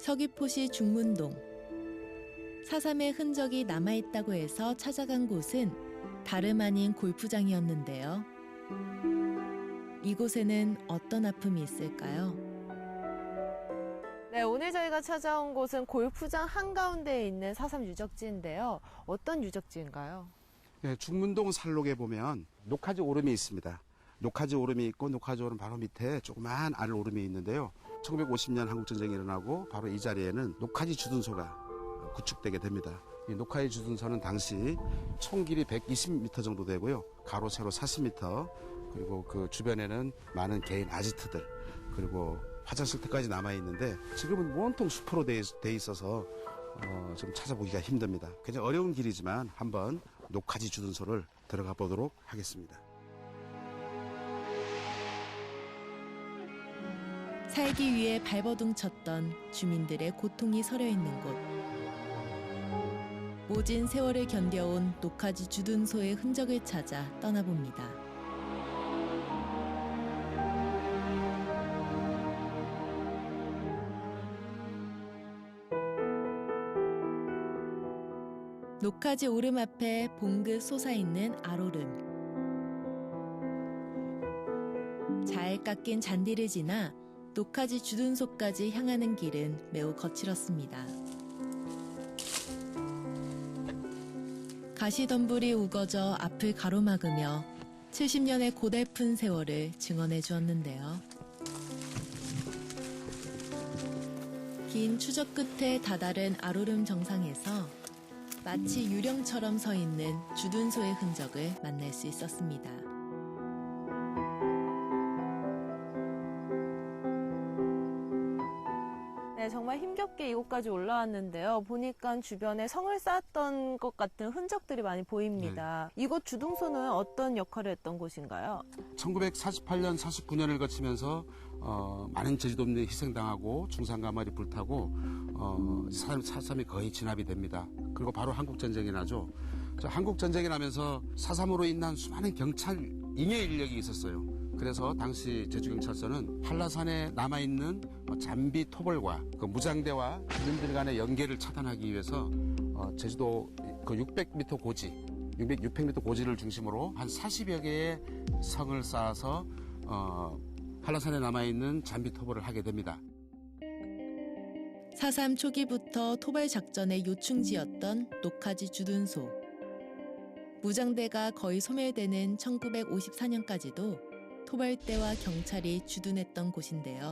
서귀포시 중문동. 4.3의 흔적이 남아있다고 해서 찾아간 곳은 다름 아닌 골프장이었는데요. 이곳에는 어떤 아픔이 있을까요? 네, 오늘 저희가 찾아온 곳은 골프장 한가운데에 있는 4.3 유적지인데요. 어떤 유적지인가요? 네, 중문동 살록에 보면 녹화지 오름이 있습니다. 녹화지 오름이 있고 녹화지 오름 바로 밑에 조그마한 알 오름이 있는데요. 1950년 한국전쟁이 일어나고 바로 이 자리에는 녹화지 주둔소가 구축되게 됩니다. 이 녹화지 주둔소는 당시 총 길이 120m 정도 되고요. 가로 세로 40m, 그리고 그 주변에는 많은 개인 아지트들, 그리고 화장실까지 남아 있는데 지금은 온통 숲으로 돼 있어서 좀 찾아보기가 힘듭니다. 굉장히 어려운 길이지만 한번 녹화지 주둔소를 들어가 보도록 하겠습니다. 살기 위해 발버둥 쳤던 주민들의 고통이 서려 있는 곳. 모진 세월을 견뎌온 녹화지 주둔소의 흔적을 찾아 떠나봅니다. 녹화지 오름 앞에 봉긋 솟아있는 알오름. 잘 깎인 잔디를 지나 녹화지 주둔소까지 향하는 길은 매우 거칠었습니다. 가시덤불이 우거져 앞을 가로막으며 70년의 고달픈 세월을 증언해 주었는데요. 긴 추적 끝에 다다른 알오름 정상에서 마치 유령처럼 서 있는 주둔소의 흔적을 만날 수 있었습니다. 네, 정말 힘겹게 이곳까지 올라왔는데요. 보니까 주변에 성을 쌓았던 것 같은 흔적들이 많이 보입니다. 네. 이곳 주둔소는 어떤 역할을 했던 곳인가요? 1948년, 49년을 거치면서 많은 제주도민들이 희생당하고 중산가마리 불타고 4.3이 거의 진압이 됩니다. 그리고 바로 한국전쟁이 나죠. 한국전쟁이 나면서 4.3으로 인한 수많은 경찰 잉여 인력이 있었어요. 그래서 당시 제주경찰서는 한라산에 남아있는 잠비 토벌과 그 무장대와 주민들 간의 연계를 차단하기 위해서 제주도 그 600m 고지, 600m 고지를 중심으로 한 40여 개의 성을 쌓아서 한라산에 남아있는 잠비 토벌을 하게 됩니다. 4.3 초기부터 토벌 작전의 요충지였던 녹화지 주둔소. 무장대가 거의 소멸되는 1954년까지도 토벌대와 경찰이 주둔했던 곳인데요.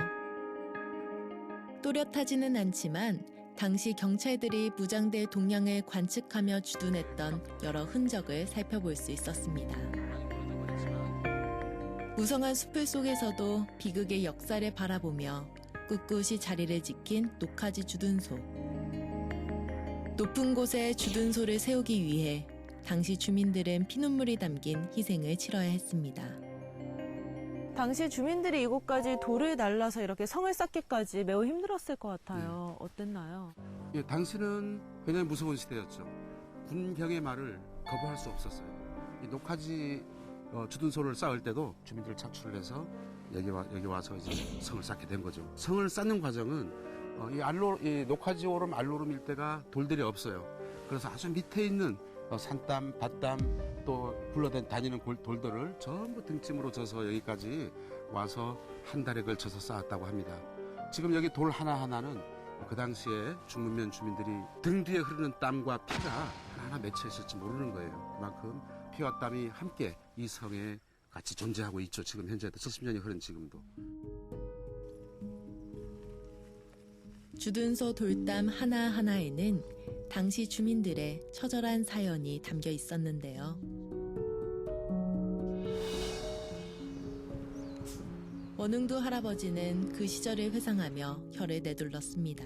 또렷하지는 않지만 당시 경찰들이 무장대 동향을 관측하며 주둔했던 여러 흔적을 살펴볼 수 있었습니다. 무성한 숲을 속에서도 비극의 역사를 바라보며 꿋꿋이 자리를 지킨 녹화지 주둔소. 높은 곳에 주둔소를 세우기 위해 당시 주민들은 피눈물이 담긴 희생을 치러야 했습니다. 당시 주민들이 이곳까지 돌을 날라서 이렇게 성을 쌓기까지 매우 힘들었을 것 같아요. 어땠나요? 예, 당시는 굉장히 무서운 시대였죠. 군병의 말을 거부할 수 없었어요. 이 녹화지 주둔소를 쌓을 때도 주민들을 착출을 해서 여기 와서 이제 성을 쌓게 된 거죠. 성을 쌓는 과정은 이 녹화지 오름, 알오름 일대가 돌들이 없어요. 그래서 아주 밑에 있는 산땀, 밭땀 또 굴러다니는 돌들을 전부 등짐으로 져서 여기까지 와서 한 달에 걸쳐서 쌓았다고 합니다. 지금 여기 돌 하나하나는 그 당시에 중문면 주민들이 등 뒤에 흐르는 땀과 피가 하나하나 맺혀 있을지 모르는 거예요. 그만큼 피와 땀이 함께 이 성에 같이 존재하고 있죠. 지금 현재 70년이 흐른 지금도. 주둔소 돌담 하나하나에는 당시 주민들의 처절한 사연이 담겨 있었는데요. 원흥도 할아버지는 그 시절을 회상하며 혀를 내둘렀습니다.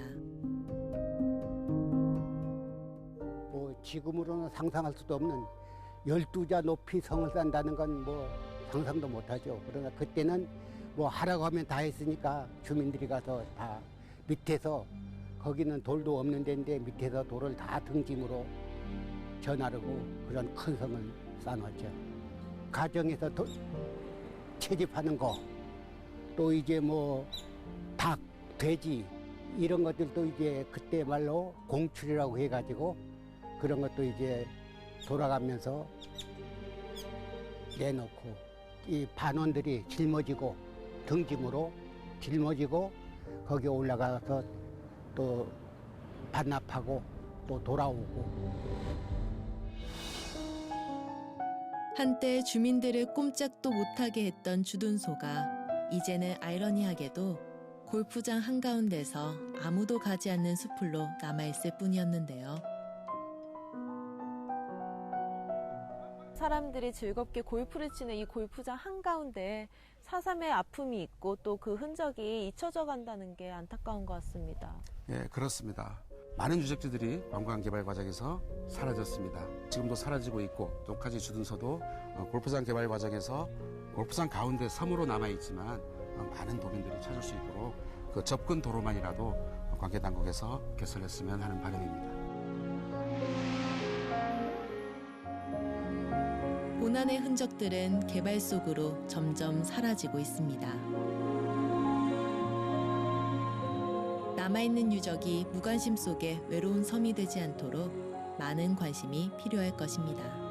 지금으로는 상상할 수도 없는 12자 높이 성을 쌓는다는 건 상상도 못하죠. 그러나 그때는 하라고 하면 다 했으니까 주민들이 가서 다 밑에서, 거기는 돌도 없는 데인데 밑에서 돌을 다 등짐으로 전하르고 그런 큰 성을 쌓아놨죠. 가정에서 채집하는 거, 또 이제 닭, 돼지 이런 것들도 이제 그때 말로 공출이라고 해가지고 그런 것도 이제 돌아가면서 내놓고 이 반원들이 짊어지고 등짐으로 짊어지고 거기 올라가서 또 반납하고 또 돌아오고. 한때 주민들을 꼼짝도 못하게 했던 주둔소가 이제는 아이러니하게도 골프장 한가운데서 아무도 가지 않는 숲으로 남아있을 뿐이었는데요. 사람들이 즐겁게 골프를 치는 이 골프장 한가운데 4.3의 아픔이 있고 또 그 흔적이 잊혀져 간다는 게 안타까운 것 같습니다. 예, 그렇습니다. 많은 유적지들이 관광 개발 과정에서 사라졌습니다. 지금도 사라지고 있고 녹화지 주둔소도 골프장 개발 과정에서 골프장 가운데 섬으로 남아있지만 많은 도민들이 찾을 수 있도록 그 접근 도로만이라도 관계당국에서 개설했으면 하는 바람입니다. 고난의 흔적들은 개발 속으로 점점 사라지고 있습니다. 남아있는 유적이 무관심 속에 외로운 섬이 되지 않도록 많은 관심이 필요할 것입니다.